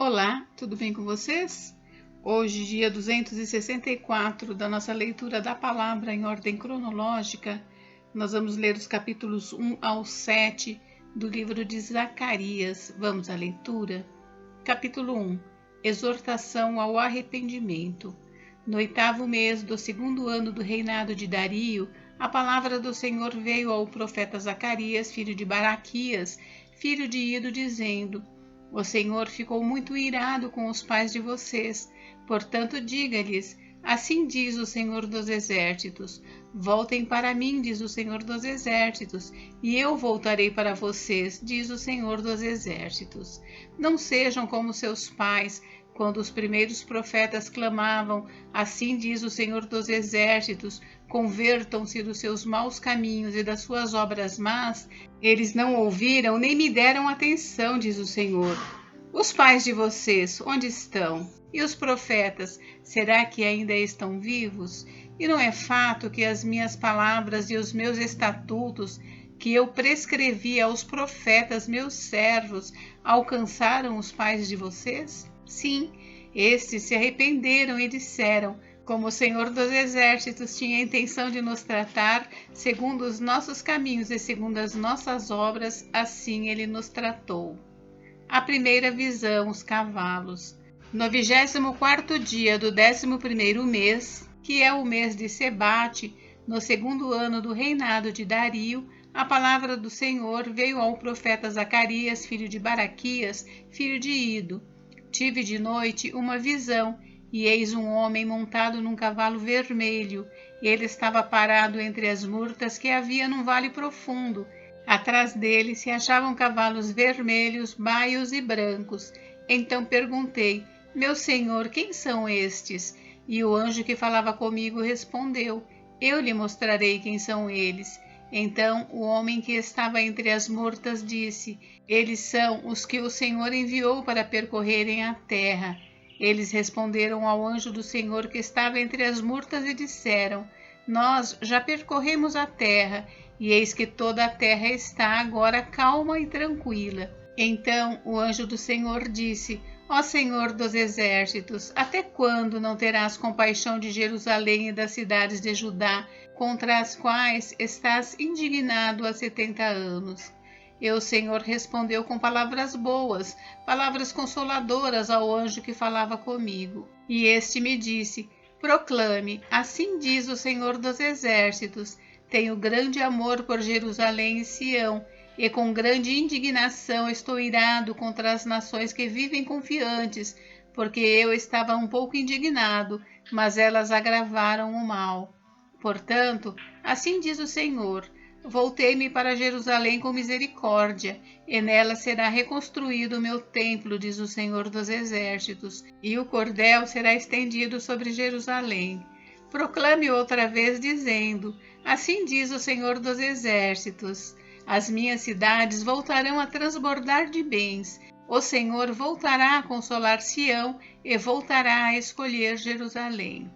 Olá, tudo bem com vocês? Hoje, dia 264 da nossa leitura da palavra em ordem cronológica, nós vamos ler os capítulos 1 ao 7 do livro de Zacarias. Vamos à leitura? Capítulo 1. Exortação ao arrependimento. No 8º mês do 2º ano do reinado de Dario, a palavra do Senhor veio ao profeta Zacarias, filho de Baraquias, filho de Ido, dizendo: O Senhor ficou muito irado com os pais de vocês, portanto diga-lhes: assim diz o Senhor dos Exércitos, voltem para mim, diz o Senhor dos Exércitos, e eu voltarei para vocês, diz o Senhor dos Exércitos. Não sejam como seus pais, quando os primeiros profetas clamavam: assim diz o Senhor dos Exércitos, convertam-se dos seus maus caminhos e das suas obras más. Eles não ouviram nem me deram atenção, diz o Senhor. Os pais de vocês, onde estão? E os profetas, será que ainda estão vivos? E não é fato que as minhas palavras e os meus estatutos, que eu prescrevi aos profetas, meus servos, alcançaram os pais de vocês? Sim, estes se arrependeram e disseram: como o Senhor dos Exércitos tinha a intenção de nos tratar, segundo os nossos caminhos e segundo as nossas obras, assim ele nos tratou. A primeira visão, os cavalos. No 24º dia do 11º mês, que é o mês de Sebate, no 2º ano do reinado de Dario, a palavra do Senhor veio ao profeta Zacarias, filho de Baraquias, filho de Ido. Tive de noite uma visão, e eis um homem montado num cavalo vermelho. Ele estava parado entre as murtas que havia num vale profundo. Atrás dele se achavam cavalos vermelhos, baios e brancos. Então perguntei: meu senhor, quem são estes? E o anjo que falava comigo respondeu: eu lhe mostrarei quem são eles. Então o homem que estava entre as murtas disse: eles são os que o Senhor enviou para percorrerem a terra. Eles responderam ao anjo do Senhor que estava entre as murtas e disseram: nós já percorremos a terra, e eis que toda a terra está agora calma e tranquila. Então o anjo do Senhor disse: ó Senhor dos Exércitos, até quando não terás compaixão de Jerusalém e das cidades de Judá, contra as quais estás indignado há 70 anos? E o Senhor respondeu com palavras boas, palavras consoladoras ao anjo que falava comigo. E este me disse: proclame, assim diz o Senhor dos Exércitos, tenho grande amor por Jerusalém e Sião, e com grande indignação estou irado contra as nações que vivem confiantes, porque eu estava um pouco indignado, mas elas agravaram o mal. Portanto, assim diz o Senhor: voltei-me para Jerusalém com misericórdia, e nela será reconstruído o meu templo, diz o Senhor dos Exércitos, e o cordel será estendido sobre Jerusalém. Proclame outra vez, dizendo: assim diz o Senhor dos Exércitos, as minhas cidades voltarão a transbordar de bens, o Senhor voltará a consolar Sião e voltará a escolher Jerusalém.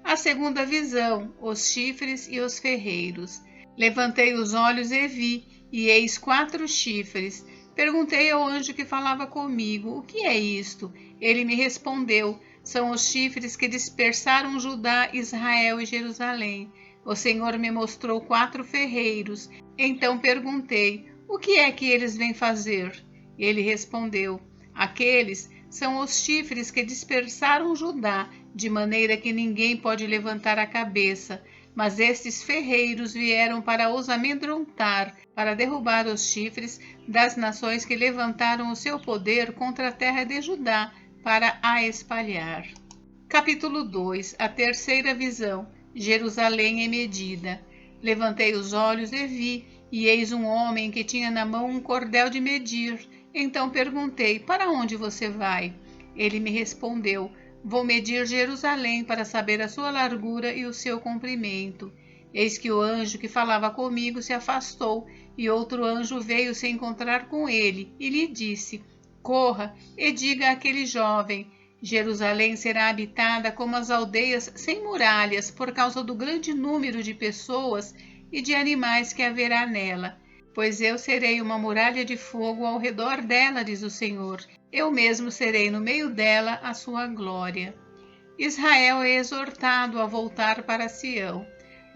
A segunda visão, os chifres e os ferreiros. Levantei os olhos e vi, e eis 4 chifres. Perguntei ao anjo que falava comigo: o que é isto? Ele me respondeu: são os chifres que dispersaram Judá, Israel e Jerusalém. O Senhor me mostrou 4 ferreiros. Então perguntei: o que é que eles vêm fazer? Ele respondeu: aqueles são os chifres que dispersaram Judá, de maneira que ninguém pode levantar a cabeça. Mas estes ferreiros vieram para os amedrontar, para derrubar os chifres das nações que levantaram o seu poder contra a terra de Judá, para a espalhar. Capítulo 2. A terceira visão. Jerusalém é medida. Levantei os olhos e vi, e eis um homem que tinha na mão um cordel de medir. Então perguntei: para onde você vai? Ele me respondeu: vou medir Jerusalém para saber a sua largura e o seu comprimento. Eis que o anjo que falava comigo se afastou, e outro anjo veio se encontrar com ele, e lhe disse: corra e diga àquele jovem: Jerusalém será habitada como as aldeias sem muralhas, por causa do grande número de pessoas e de animais que haverá nela. Pois eu serei uma muralha de fogo ao redor dela, diz o Senhor. Eu mesmo serei no meio dela a sua glória. Israel é exortado a voltar para Sião.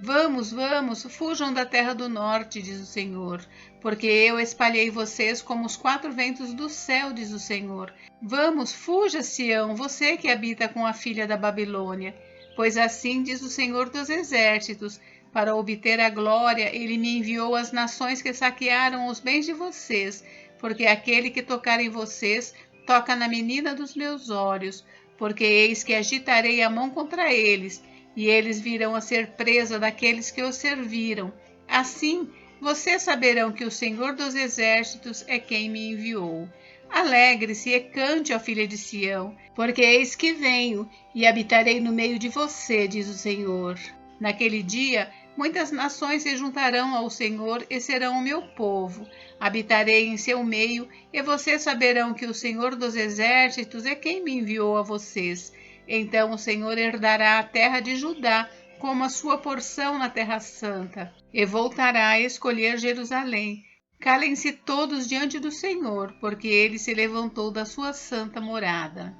Vamos, vamos, fujam da terra do norte, diz o Senhor, porque eu espalhei vocês como os 4 ventos do céu, diz o Senhor. Vamos, fuja, Sião, você que habita com a filha da Babilônia. Pois assim diz o Senhor dos Exércitos, para obter a glória, ele me enviou às nações que saquearam os bens de vocês, porque aquele que tocar em vocês toca na menina dos meus olhos, porque eis que agitarei a mão contra eles, e eles virão a ser presa daqueles que os serviram. Assim, vocês saberão que o Senhor dos Exércitos é quem me enviou. Alegre-se e cante, ó filha de Sião, porque eis que venho e habitarei no meio de você, diz o Senhor. Naquele dia, muitas nações se juntarão ao Senhor e serão o meu povo. Habitarei em seu meio, e vocês saberão que o Senhor dos Exércitos é quem me enviou a vocês. Então o Senhor herdará a terra de Judá, como a sua porção na Terra Santa, e voltará a escolher Jerusalém. Calem-se todos diante do Senhor, porque ele se levantou da sua santa morada.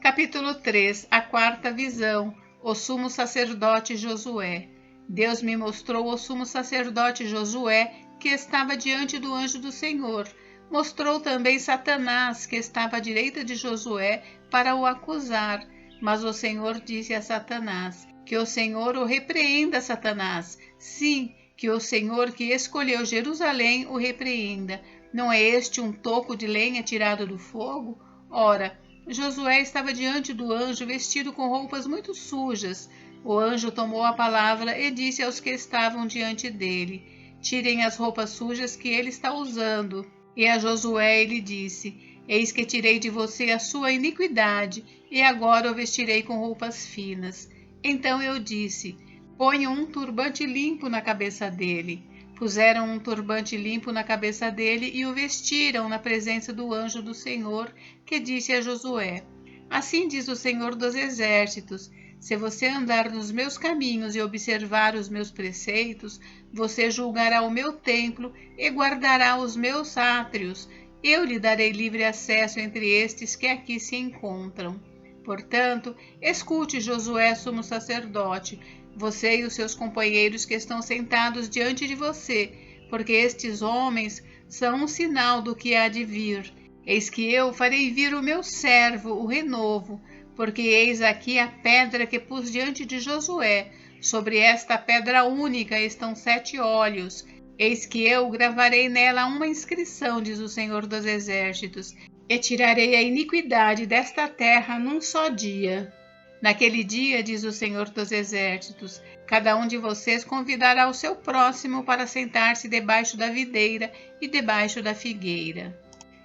Capítulo 3. A quarta visão. O sumo sacerdote Josué. Deus me mostrou o sumo sacerdote Josué, que estava diante do anjo do Senhor. Mostrou também Satanás, que estava à direita de Josué, para o acusar. Mas o Senhor disse a Satanás: que o Senhor o repreenda, Satanás. Sim, que o Senhor que escolheu Jerusalém o repreenda. Não é este um toco de lenha tirado do fogo? Ora, Josué estava diante do anjo vestido com roupas muito sujas. O anjo tomou a palavra e disse aos que estavam diante dele: tirem as roupas sujas que ele está usando. E a Josué ele disse: eis que tirei de você a sua iniquidade, e agora o vestirei com roupas finas. Então eu disse: ponham um turbante limpo na cabeça dele. Puseram um turbante limpo na cabeça dele e o vestiram na presença do anjo do Senhor, que disse a Josué: assim diz o Senhor dos Exércitos: se você andar nos meus caminhos e observar os meus preceitos, você julgará o meu templo e guardará os meus átrios. Eu lhe darei livre acesso entre estes que aqui se encontram. Portanto, escute, Josué, sumo sacerdote, você e os seus companheiros que estão sentados diante de você, porque estes homens são um sinal do que há de vir. Eis que eu farei vir o meu servo, o renovo, porque eis aqui a pedra que pus diante de Josué. Sobre esta pedra única estão 7 olhos. Eis que eu gravarei nela uma inscrição, diz o Senhor dos Exércitos, e tirarei a iniquidade desta terra num só dia. Naquele dia, diz o Senhor dos Exércitos, cada um de vocês convidará o seu próximo para sentar-se debaixo da videira e debaixo da figueira.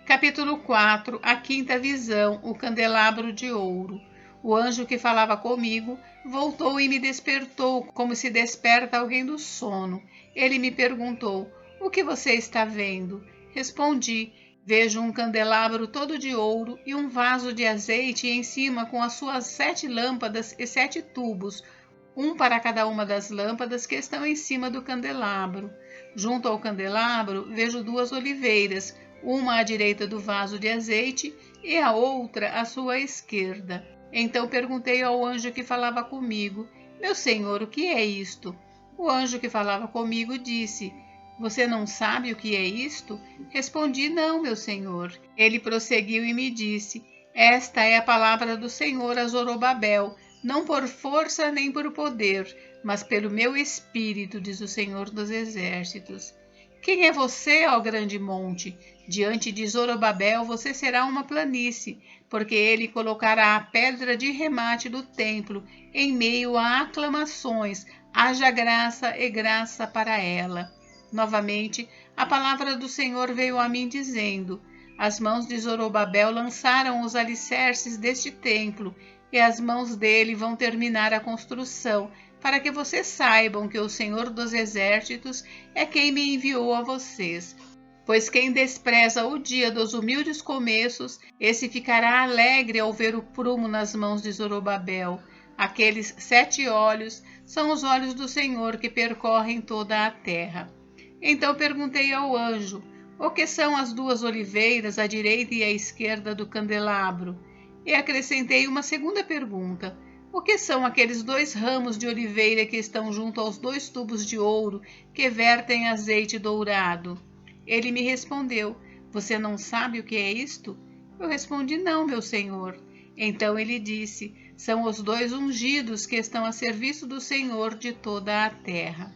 Capítulo 4. A quinta visão, o candelabro de ouro. O anjo que falava comigo voltou e me despertou, como se desperta alguém do sono. Ele me perguntou: o que você está vendo? Respondi: vejo um candelabro todo de ouro e um vaso de azeite em cima com as suas 7 lâmpadas e 7 tubos, um para cada uma das lâmpadas que estão em cima do candelabro. Junto ao candelabro vejo 2 oliveiras, uma à direita do vaso de azeite e a outra à sua esquerda. Então perguntei ao anjo que falava comigo: meu senhor, o que é isto? O anjo que falava comigo disse: você não sabe o que é isto? Respondi: não, meu senhor. Ele prosseguiu e me disse: esta é a palavra do Senhor a Zorobabel, não por força nem por poder, mas pelo meu espírito, diz o Senhor dos Exércitos. Quem é você, ó grande monte? Diante de Zorobabel você será uma planície, porque ele colocará a pedra de remate do templo em meio a aclamações, haja graça e graça para ela. Novamente, a palavra do Senhor veio a mim dizendo: as mãos de Zorobabel lançaram os alicerces deste templo, e as mãos dele vão terminar a construção, para que vocês saibam que o Senhor dos Exércitos é quem me enviou a vocês. Pois quem despreza o dia dos humildes começos, esse ficará alegre ao ver o prumo nas mãos de Zorobabel. Aqueles 7 olhos são os olhos do Senhor que percorrem toda a terra. Então perguntei ao anjo: o que são as duas oliveiras, à direita e à esquerda do candelabro? E acrescentei uma segunda pergunta: o que são aqueles 2 ramos de oliveira que estão junto aos 2 tubos de ouro que vertem azeite dourado? Ele me respondeu: você não sabe o que é isto? Eu respondi: não, meu senhor. Então ele disse: são os 2 ungidos que estão a serviço do Senhor de toda a terra.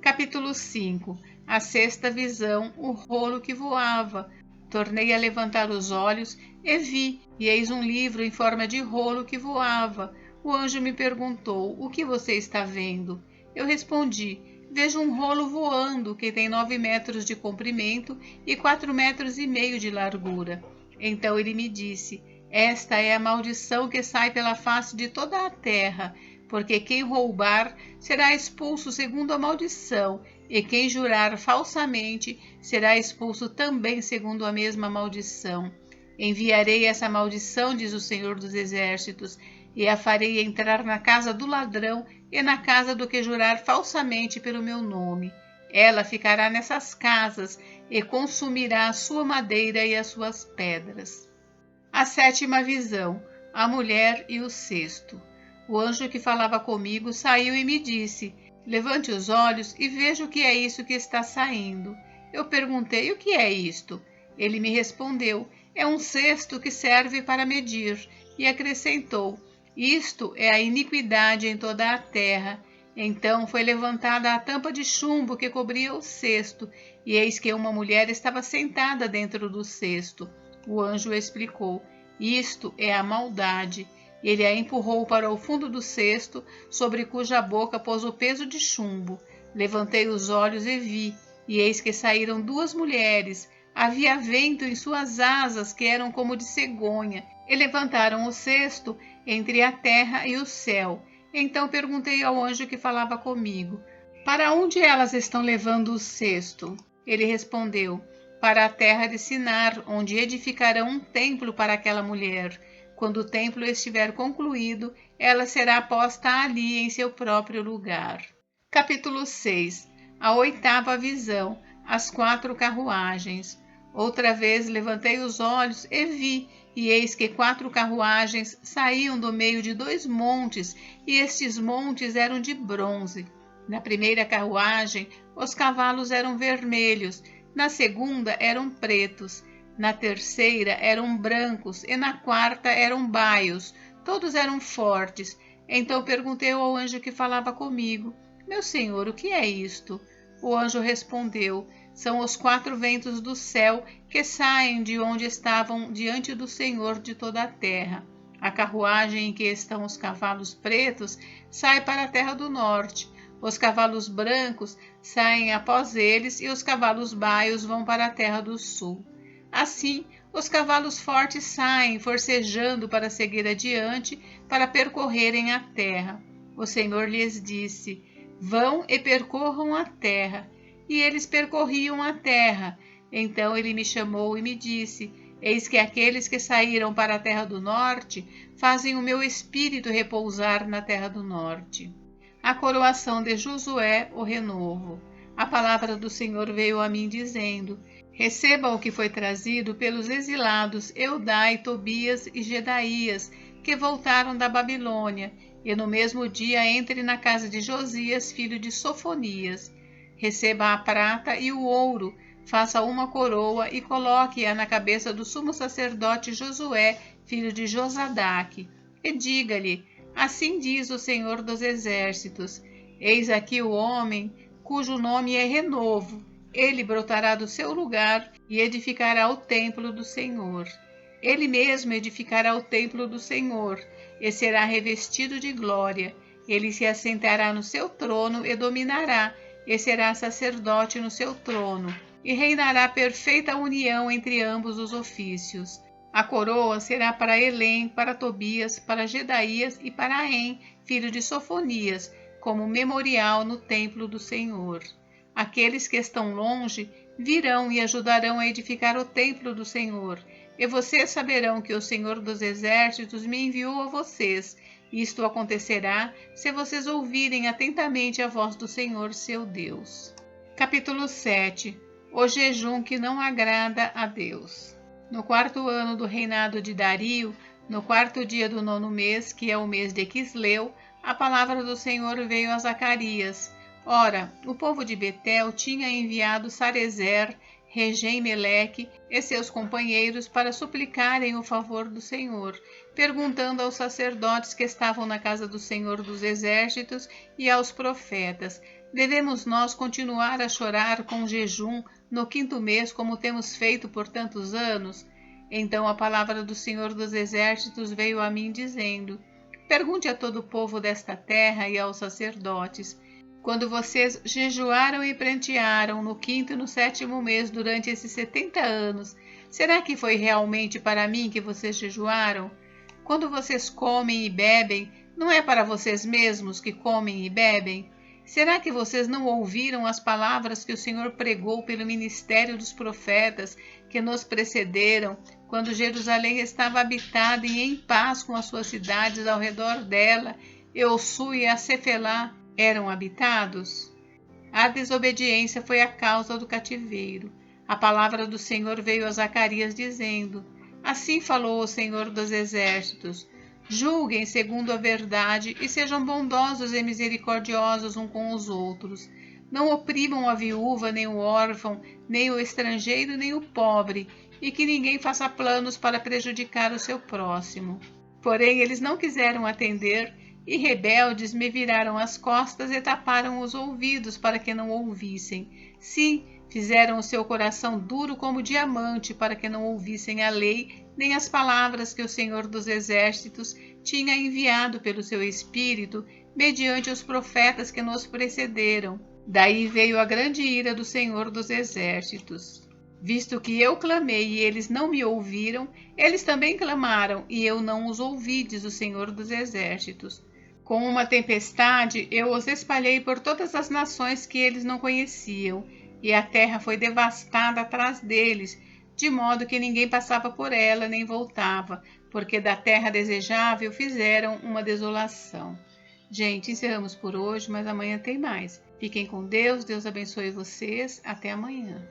Capítulo 5. A sexta visão, o rolo que voava. Tornei a levantar os olhos e vi, e eis um livro em forma de rolo que voava. O anjo me perguntou: o que você está vendo? Eu respondi: vejo um rolo voando que tem 9 metros de comprimento e 4,5 metros de largura. Então ele me disse: esta é a maldição que sai pela face de toda a terra, porque quem roubar será expulso segundo a maldição, e quem jurar falsamente será expulso também segundo a mesma maldição. Enviarei essa maldição, diz o Senhor dos Exércitos, e a farei entrar na casa do ladrão e na casa do que jurar falsamente pelo meu nome. Ela ficará nessas casas e consumirá a sua madeira e as suas pedras. A sétima visão, a mulher e o cesto. O anjo que falava comigo saiu e me disse: levante os olhos e veja o que é isso que está saindo. Eu perguntei: o que é isto? Ele me respondeu: é um cesto que serve para medir. E acrescentou: isto é a iniquidade em toda a terra. Então foi levantada a tampa de chumbo que cobria o cesto, e eis que uma mulher estava sentada dentro do cesto. O anjo explicou: isto é a maldade. Ele a empurrou para o fundo do cesto, sobre cuja boca pôs o peso de chumbo. Levantei os olhos e vi, e eis que saíram 2 mulheres. Havia vento em suas asas, que eram como de cegonha, e levantaram o cesto entre a terra e o céu. Então perguntei ao anjo que falava comigo: para onde elas estão levando o cesto? Ele respondeu: para a terra de Sinar, onde edificarão um templo para aquela mulher. Quando o templo estiver concluído, ela será posta ali em seu próprio lugar. Capítulo 6. A oitava visão, as 4 carruagens. Outra vez levantei os olhos e vi, e eis que 4 carruagens saíam do meio de 2 montes, e estes montes eram de bronze. Na primeira carruagem, os cavalos eram vermelhos, na segunda eram pretos, na terceira eram brancos e na quarta eram baios. Todos eram fortes. Então perguntei ao anjo que falava comigo: meu senhor, o que é isto? O anjo respondeu: são os 4 ventos do céu que saem de onde estavam diante do Senhor de toda a terra. A carruagem em que estão os cavalos pretos sai para a terra do norte. Os cavalos brancos saem após eles e os cavalos baios vão para a terra do sul. Assim, os cavalos fortes saem, forcejando para seguir adiante, para percorrerem a terra. O Senhor lhes disse: vão e percorram a terra. E eles percorriam a terra. Então ele me chamou e me disse: eis que aqueles que saíram para a terra do norte fazem o meu espírito repousar na terra do norte. A coroação de Josué, o renovo. A palavra do Senhor veio a mim dizendo: receba o que foi trazido pelos exilados Eudai, Tobias e Gedaías, que voltaram da Babilônia, e no mesmo dia entre na casa de Josias, filho de Sofonias. Receba a prata e o ouro, faça uma coroa e coloque-a na cabeça do sumo sacerdote Josué, filho de Josadaque, e diga-lhe: assim diz o Senhor dos Exércitos: eis aqui o homem cujo nome é Renovo. Ele brotará do seu lugar e edificará o templo do Senhor. Ele mesmo edificará o templo do Senhor e será revestido de glória. Ele se assentará no seu trono e dominará, e será sacerdote no seu trono, e reinará perfeita união entre ambos os ofícios. A coroa será para Elém, para Tobias, para Gedaías e para Aém, filho de Sofonias, como memorial no templo do Senhor. Aqueles que estão longe virão e ajudarão a edificar o templo do Senhor, e vocês saberão que o Senhor dos Exércitos me enviou a vocês. Isto acontecerá se vocês ouvirem atentamente a voz do Senhor, seu Deus. Capítulo 7. O jejum que não agrada a Deus. No 4º ano do reinado de Dario, no 4º dia do 9º mês, que é o mês de Quisleu, a palavra do Senhor veio a Zacarias. Ora, o povo de Betel tinha enviado Sarezer, Regem-Meleque e seus companheiros para suplicarem o favor do Senhor, perguntando aos sacerdotes que estavam na casa do Senhor dos Exércitos e aos profetas: devemos nós continuar a chorar com jejum no 5º mês, como temos feito por tantos anos? Então a palavra do Senhor dos Exércitos veio a mim, dizendo: pergunte a todo o povo desta terra e aos sacerdotes: quando vocês jejuaram e prantearam no 5º e no 7º mês durante esses 70 anos, será que foi realmente para mim que vocês jejuaram? Quando vocês comem e bebem, não é para vocês mesmos que comem e bebem? Será que vocês não ouviram as palavras que o Senhor pregou pelo ministério dos profetas que nos precederam, quando Jerusalém estava habitada e em paz com as suas cidades ao redor dela, e Ossu e a Cefelá eram habitados? A desobediência foi a causa do cativeiro. A palavra do Senhor veio a Zacarias dizendo: assim falou o Senhor dos Exércitos: julguem segundo a verdade e sejam bondosos e misericordiosos uns com os outros. Não oprimam a viúva, nem o órfão, nem o estrangeiro, nem o pobre, e que ninguém faça planos para prejudicar o seu próximo. Porém, eles não quiseram atender, e rebeldes me viraram as costas e taparam os ouvidos para que não ouvissem. Sim, fizeram o seu coração duro como diamante para que não ouvissem a lei nem as palavras que o Senhor dos Exércitos tinha enviado pelo seu Espírito mediante os profetas que nos precederam. Daí veio a grande ira do Senhor dos Exércitos. Visto que eu clamei e eles não me ouviram, eles também clamaram e eu não os ouvi, diz o Senhor dos Exércitos. Com uma tempestade eu os espalhei por todas as nações que eles não conheciam, e a terra foi devastada atrás deles, de modo que ninguém passava por ela nem voltava, porque da terra desejável fizeram uma desolação. Gente, encerramos por hoje, mas amanhã tem mais. Fiquem com Deus, Deus abençoe vocês. Até amanhã.